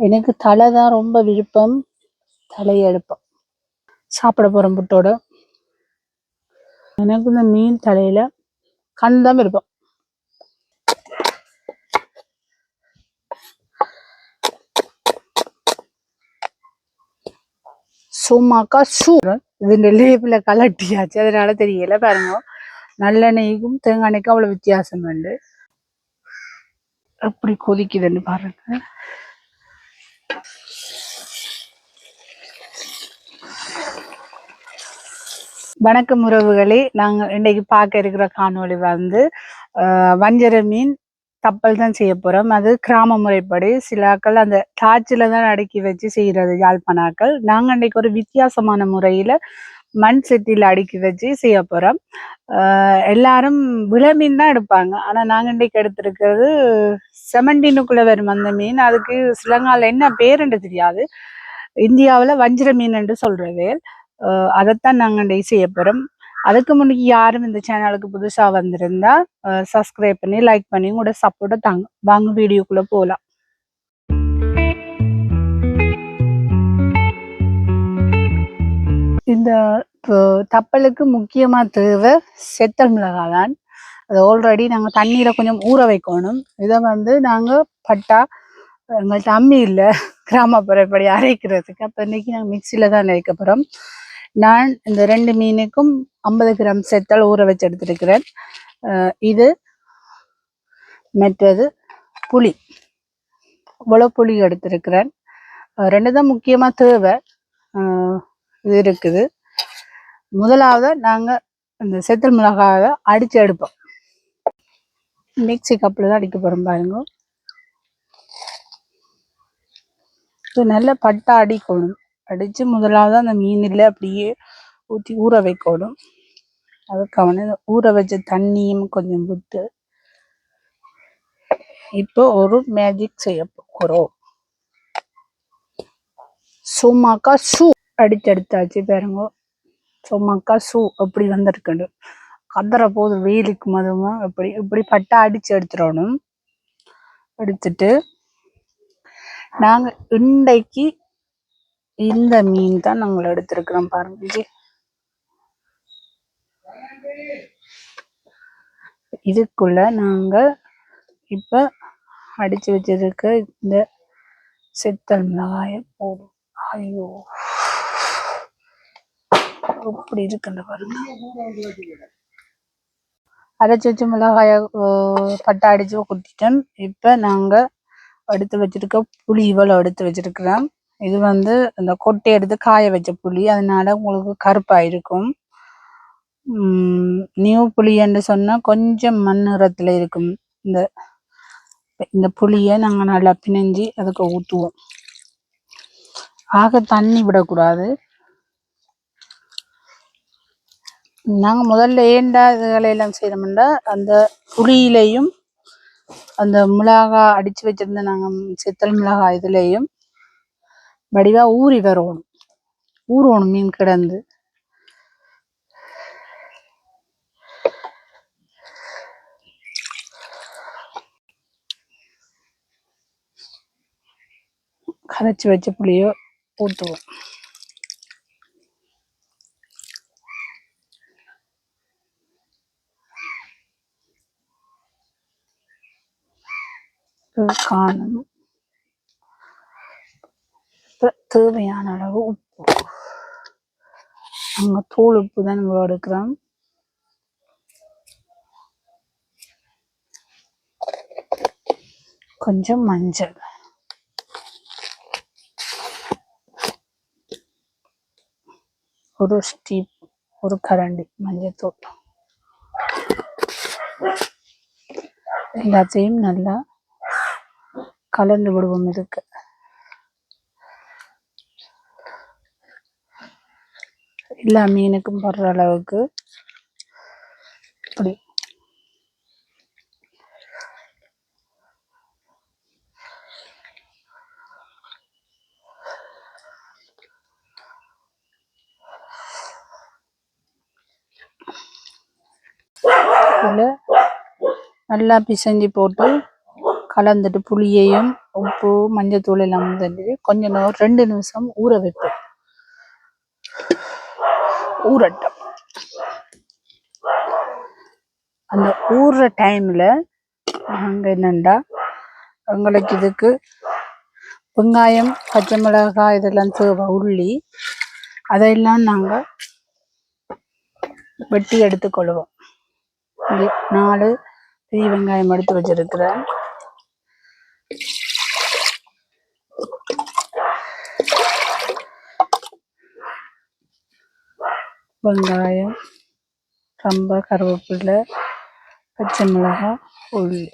எனக்கு தலை தான் ரொம்ப விருப்பம். தலையை எடுப்போம். சாப்பிட போகிறோம் புட்டோட. எனக்கு இந்த மீன் தலையில கண் தான் விருப்பம். சும்மாக்கா இதுல லேபிள கலட்டியாச்சு, அதனால தெரியல. பாருங்க, நல்லெண்ணெய்க்கும் தேங்காய் எண்ணெய்க்கும் அவ்வளவு வித்தியாசம் உண்டு. எப்படி கொதிக்குதுன்னு பாருங்க. வணக்கம் உறவுகளே, நாங்க இன்னைக்கு பார்க்க இருக்கிற காணொளி வந்து வஞ்சர மீன் கப்பல் தான் செய்ய போறோம். அது கிராம முறைப்படி சிலாக்கள் அந்த காய்ச்சில தான் அடுக்கி வச்சு செய்யறது யாழ்ப்பாணாக்கள். நாங்க இன்னைக்கு ஒரு வித்தியாசமான முறையில மண் சட்டியில அடுக்கி வச்சு செய்ய போறோம். எல்லாரும் விளமீன் தான் எடுப்பாங்க, ஆனா நாங்க இன்னைக்கு எடுத்திருக்கிறது செமண்டினுக்குள்ள வரும் அந்த மீன். அதுக்கு சிலங்கால என்ன பேருன்னு தெரியாது, இந்தியாவில் வஞ்சிர மீன் என்று சொல்றது. அதைத்தான் நாங்கள் இன்னைக்கு செய்ய போறோம். அதுக்கு முன்னாடி யாரும் இந்த சேனலுக்கு புதுசா வந்திருந்தா சப்ஸ்கிரைப் பண்ணி லைக் பண்ணி உங்களோட சப்போர்ட்டை தாங்க. வாங்க வீடியோக்குள்ள போகலாம். இந்த தப்பலுக்கு முக்கியமா தேவை செத்தல் மிளகாய் தான். அது ஆல்ரெடி நாங்கள் தண்ணியில கொஞ்சம் ஊற வைக்கணும். இதை வந்து நாங்கள் பட்டா எங்கள்கிட்ட அம்மி இல்லை, கிராமப்புறப்படி அரைக்கிறதுக்கு. அப்போ இன்னைக்கு நாங்கள் மிக்சியில தான் அரைக்க போகிறோம். நான் இந்த 2 மீனுக்கும் 50 கிராம் செத்தல் ஊற வச்சு எடுத்துருக்கிறேன். இது மற்றது புளி, இவ்வளோ புளி எடுத்திருக்கிறேன். 2 தான் முக்கியமாக தேவை. இது இருக்குது. முதலாவது நாங்கள் இந்த செத்தல் மிளகாயை அடித்து எடுப்போம். மிக்சி கப்பில் தான் அடிக்க போகிறோம். பாருங்க, இது நல்ல பட்டா அடிக்கணும். அடித்து முதலாவது அந்த மீனில் அப்படியே ஊற்றி ஊற வைக்கணும். அதுக்கான ஊற வச்ச தண்ணியும் கொஞ்சம் விட்டு இப்போ ஒரு மேஜிக் செய்ய போகிறோம். சும்மாக்கா சூ அடிச்செடுத்தாச்சு. பாருங்க, சும்மாக்கா சூ எப்படி வந்திருக்குண்டு. கதற போது வெயிலுக்கு மதுமா இப்படி பட்டா அடிச்சு எடுத்துடணும். எடுத்துட்டு நாங்கள் இன்றைக்கு இந்த மீன் தான் நாங்கள் எடுத்திருக்கிறோம். பாருங்க, இதுக்குள்ள நாங்க இப்ப அடிச்சு வச்சிருக்க இந்த செத்தல் மிளகாய போடும். ஐயோ, இப்படி இருக்குன்னு பாருங்க. அரைச்சி வச்ச மிளகாய பட்டா அடிச்சு குத்திட்டேன். இப்ப நாங்க எடுத்து வச்சிருக்க புளி இவ்வளோ எடுத்து வச்சிருக்கிறோம். இது வந்து இந்த கொட்டை எடுத்து காய வச்ச புளி, அதனால உங்களுக்கு கருப்பா இருக்கும். நியூ புளி என்று சொன்னா கொஞ்சம் மண் நிறத்துல இருக்கும். இந்த புளியை நாங்க நல்லா பிணைஞ்சி அதுக்கு ஊற்றுவோம். ஆக தண்ணி விடக்கூடாது. நாங்க முதல்ல ஏண்டா இதுகளை எல்லாம் செய்யறோம்னா, அந்த புளியிலையும் அந்த மிளகாய் அடிச்சு வச்சிருந்த நாங்க செத்தல் மிளகாய் இதுலையும் வடிவா ஊறி வரணும். ஊறணும் மீன் கிடந்து. கரைச்சி வச்ச புளியோ ஊற்றுவோம். காணும் தேவையான அளவு உப்பு. அங்க தூள் உப்பு தான் நம்ம எடுக்கிறோம். கொஞ்சம் மஞ்சள், ஒரு கரண்டி மஞ்சள். எல்லாத்தையும் நல்லா கலந்து விடுவோம். இதுக்கு எல்லா மீனுக்கும் படுற அளவுக்கு இப்படி நல்லா பிசைஞ்சு போட்டு கலந்துட்டு புளியையும் உப்பு மஞ்சத்தூள் எல்லாம் தண்ணி கொஞ்சம் நேரம் 2 நிமிஷம் ஊற வைப்பேன். ஊறட்டும். அந்த ஊறுற டைம்ல நாங்க என்னண்டா உங்களுக்கு இதுக்கு வெங்காயம் பச்சை மிளகாய் இதெல்லாம் தேவை, உள்ளி அதையெல்லாம் நாங்கள் வெட்டி எடுத்துக்கொள்வோம். 4 பெரிய வெங்காயம் எடுத்து வச்சிருக்கிறேன். வெங்காயம், ரொம்ப கருவேப்பிலை, பச்சை மிளகாய், உள்ளி.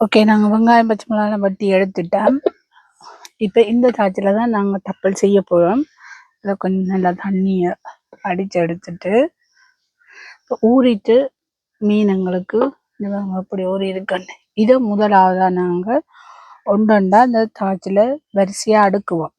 ஓகே, நாங்கள் வெங்காயம் பச்சை மிளகாய் வட்டி எடுத்துட்டோம். இப்போ இந்த தாய்ச்சியில் தான் நாங்கள் தப்பல் செய்ய போகிறோம். அதை கொஞ்சம் நல்லா தண்ணியை அடித்து எடுத்துட்டு இப்போ ஊறிட்டு மீனங்களுக்கு அப்படி ஊறி இருக்குன்னு இதை முதலாவதாக நாங்கள் ஒன்றொண்டா அந்த தாய்ச்சியில் வரிசையாக அடுக்குவோம்.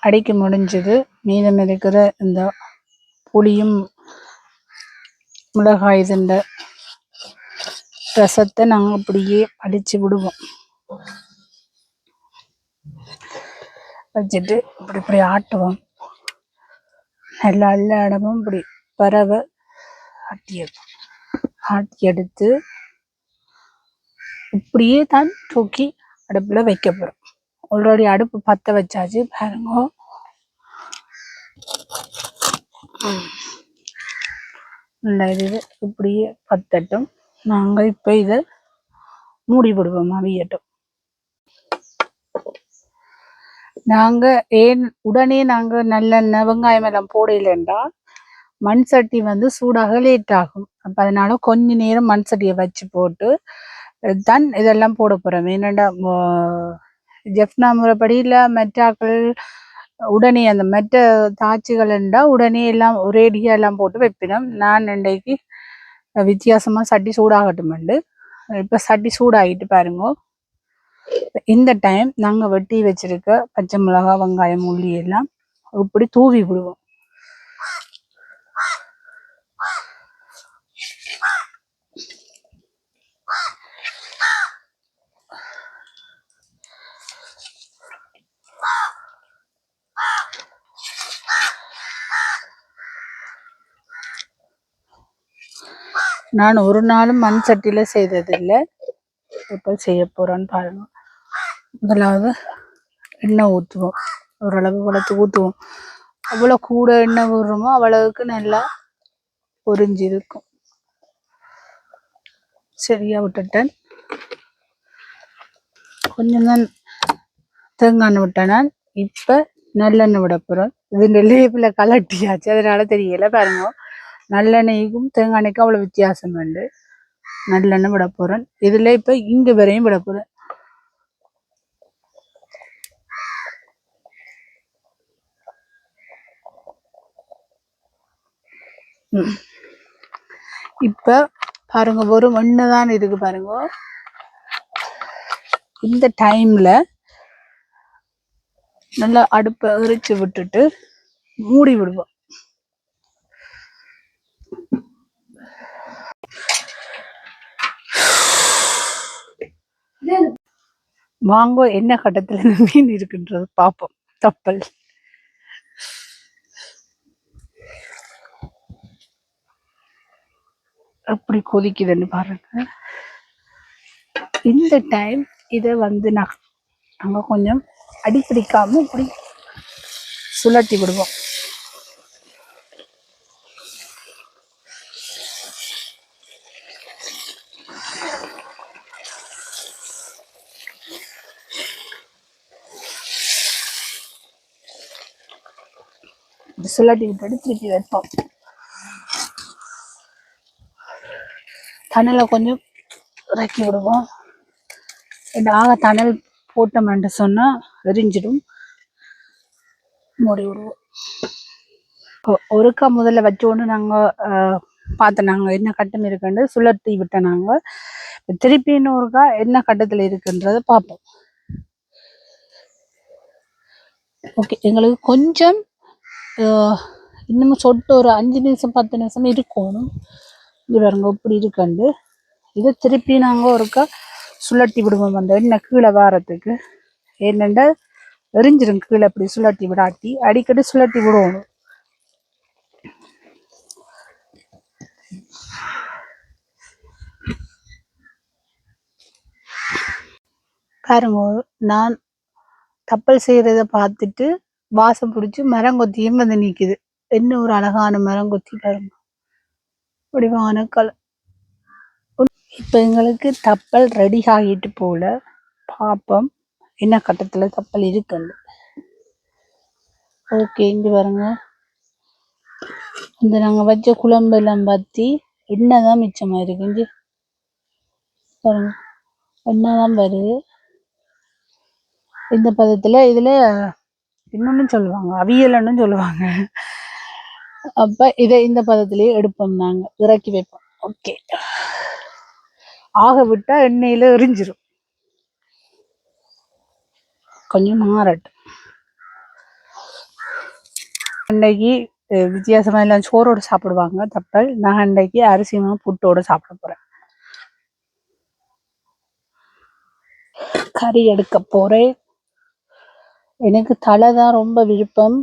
அடிக்க முடிஞ்சது. மீதம் இருக்கிற இந்த புளியும் மிளகாய் இதுண்ட ரசத்தை நாங்கள் அப்படியே அடித்து விடுவோம். வச்சுட்டு இப்படி இப்படி ஆட்டுவோம். எல்லா இடமும் இப்படி பறவை ஆட்டி எடுத்து இப்படியே தான் தூக்கி அடுப்பில் வைக்க போகிறோம். ஆல்ரெடி அடுப்பு பற்ற வச்சாச்சு பாருங்க. நல்லா இது இப்படியே பத்தட்டும். நாங்கள் இப்போ இதை மூடி விடுவோம், அவியட்டும். நாங்கள் ஏன் உடனே நாங்கள் நல்லெண்ணெய் வெங்காயம் எல்லாம் போடலைண்டா மண் சட்டி வந்து சூடாக லேட் ஆகும். அப்போ அதனால கொஞ்ச நேரம் மண் சட்டியை வச்சு போட்டு தான் இதெல்லாம் போட போகிறோம். என்னென்னா ஜெஃப்னா முறைப்படியில் மெட்டாக்கள் உடனே அந்த மெட்ட தாய்ச்சிகள்ண்டா உடனே எல்லாம் ஒரேடியாக எல்லாம் போட்டு வைப்பினோம். நான் இன்றைக்கு வித்தியாசமாக சட்டி சூடாகட்டுமெண்டு இப்போ சட்டி சூடாகிட்டு பாருங்க. இந்த டைம் நாங்கள் வெட்டி வச்சிருக்க பச்சை மிளகாய் வெங்காயம் உள்ளி எல்லாம் இப்படி தூவி விடுவோம். நான் ஒரு நாளும் மண் சட்டியில் செய்ததில்லை, இப்போ செய்ய போகிறோன்னு பாருங்க. முதலாவது எண்ணெய் ஊற்றுவோம். ஓரளவு வளர்த்து ஊற்றுவோம். அவ்வளோ கூட எண்ணெய் ஊறுறோமோ அவ்வளவுக்கு நல்லா பொரிஞ்சு இருக்கும். சரியா விட்டுட்டேன். கொஞ்சம் தான் தேங்காய் விட்டேன். இப்போ நல்லெண்ணெய் விட போகிறோம். இது லேபில் கலட்டியாச்சு, அதனால தெரியல பாருங்க. நல்லெண்ணெய்க்கும் தேங்காய் எண்ணெய்க்கும் அவ்வளோ வித்தியாசம் உண்டு. நல்லெண்ணெய் விட போகிறேன். இதில் இப்போ இங்கு வரையும் விட போகிறேன். இப்போ பாருங்க, ஒரு எண்ணெய் தான் இருக்கு பாருங்க. இந்த டைம்ல நல்லா அடுப்பை எரிச்சு விட்டுட்டு மூடி விடுவோம். வாங்க என்ன கட்டத்துல மீன் இருக்குன்றது பார்ப்போம். தப்பல் எப்படி கொதிக்குதுன்னு பாருங்க. இந்த டைம் இதை வந்து நாங்க கொஞ்சம் அடிப்பிடிக்காம இப்படி சுழட்டி விடுவோம். சுல்லாட்டி விட்டுட்டு திருப்பி வைப்போம். தணலை கொஞ்சம் இறக்கி விடுவோம். ஆக தணல் போட்டோம்னு சொன்னால் எரிஞ்சிடும். மூடி விடுவோம். ஒருக்கா முதல்ல வச்சோன்னு நாங்கள் பார்த்தோம், நாங்கள் என்ன கட்டம் இருக்குன்னு சுழற்றி விட்டோம். நாங்கள் திருப்பி இன்னொருக்கா என்ன கட்டத்தில் இருக்குன்றதை பார்ப்போம். ஓகே, எங்களுக்கு கொஞ்சம் இன்னும் சொட்டு ஒரு 5 நிமிஷம் 10 நிமிஷம் இருக்கணும். இது பாருங்க இப்படி இருக்கண்டு. இதை திருப்பி நாங்கள் ஒருக்கா சுழட்டி விடுவோம் அந்த எண்ணெய் கீழே வாரத்துக்கு. ஏனெண்டா எரிஞ்சிடும் கீழே. அப்படி சுழட்டி விடாட்டி அடிக்கடி சுழட்டி விடுவோம். பாருங்க, நான் கப்பல் செய்யறத பார்த்துட்டு வாசம் பிடிச்சி மரங்கொத்தியும் வந்து நிற்குது. என்ன ஒரு அழகான மரங்கொத்தி பாருங்க, வடிவான கலர். இப்போ எங்களுக்கு கப்பல் ரெடி ஆகிட்டு போல. பார்ப்போம் என்ன கட்டத்தில் கப்பல் இருக்குன்னு. ஓகே, இங்கே பாருங்க, இந்த நாங்கள் வச்ச குழம்பெல்லாம் பற்றி எண்ணெய் தான் மிச்சமாக இருக்கு. இங்கே பாருங்க, எண்ணெய் தான் வருது இந்த பதத்தில். இதில் இன்னொன்னு சொல்லுவாங்க, அவியல்னு சொல்லுவாங்க. அப்போ இதை இந்த பதத்திலேயே எடுப்போம், நாங்கள் இறக்கி வைப்போம். ஓகே, ஆக விட்டா எண்ணெயில எரிஞ்சிரும். கொஞ்சம் மாறட்டும். அன்னைக்கு வித்தியாசமா எல்லாம் சோறோடு சாப்பிடுவாங்க கப்பல். நான் அன்னைக்கு அரிசிமா புட்டோடு சாப்பிட போறேன். கறி எடுக்க போறேன். எனக்கு தலை தான் ரொம்ப விருப்பம்,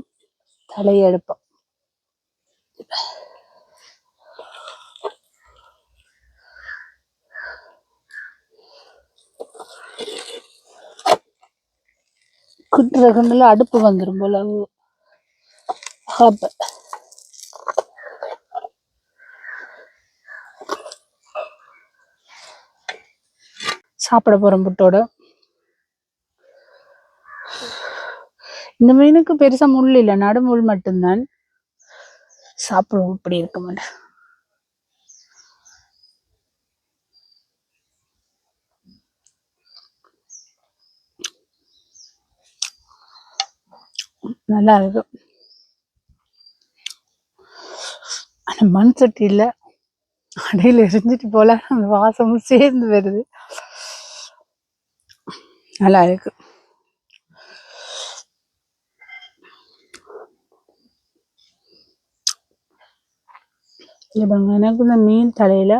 தலையை எடுப்போம். குட்டுற கண்ணுல அடுப்பு வந்துடும் போல. சாப்பிட போறோம் புட்டோட. இந்த மீனுக்கு பெருசா முள் இல்லை, நடுமுள் மட்டும்தான். சாப்பிடுவோம். இப்படி இருக்க மாட்டேன். நல்லா இருக்கு. ஆனா மண் சட்டி இல்லை, அடையில எரிஞ்சிட்டு போல அந்த வாசமும் சேர்ந்து வருது. நல்லா இருக்கு. எனக்கு இந்த மீன் தலையில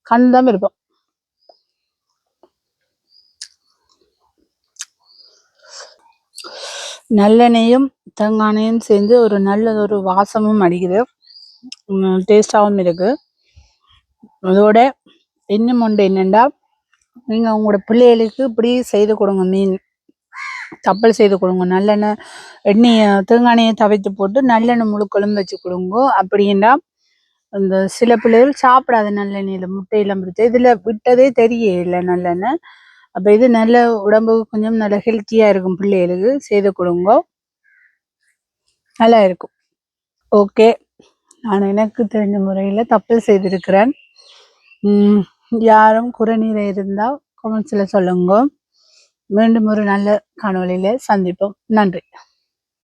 கண் தான் இருப்போம். நல்லெண்ணெயும் தேங்காயும் சேர்ந்து ஒரு நல்ல ஒரு வாசமும் அடிக்குது, டேஸ்டாகவும் இருக்கு. அதோட இன்னும் ஒன்று என்னென்னா, நீங்கள் உங்களோட பிள்ளைகளுக்கு இப்படி செய்து கொடுங்க. மீன் கப்பல் செய்து கொடுங்க. நல்லெண்ணெய் எண்ணெயை தேங்காயை தவைத்து போட்டு நல்லெண்ணெய் முழுக்களும் வச்சு கொடுங்க. அப்படின்னா இந்த சில பிள்ளைகள் சாப்பிடாத நல்லெண்ணெயில் முட்டையெல்லாம் பிடிச்சா இதில் விட்டதே தெரியல நல்லெண்ணெய். அப்போ இது நல்ல உடம்புக்கு கொஞ்சம் நல்ல ஹெல்த்தியாக இருக்கும். பிள்ளைகளுக்கு செய்து கொடுங்க, நல்லா இருக்கும். ஓகே, நான் எனக்கு தெரிஞ்ச முறையில் கப்பல் செய்திருக்கிறேன். யாரும் குறைநீரை இருந்தால் கமெண்ட்ஸில் சொல்லுங்க. மீண்டும் ஒரு நல்ல காணொளியில் சந்திப்போம். நன்றி.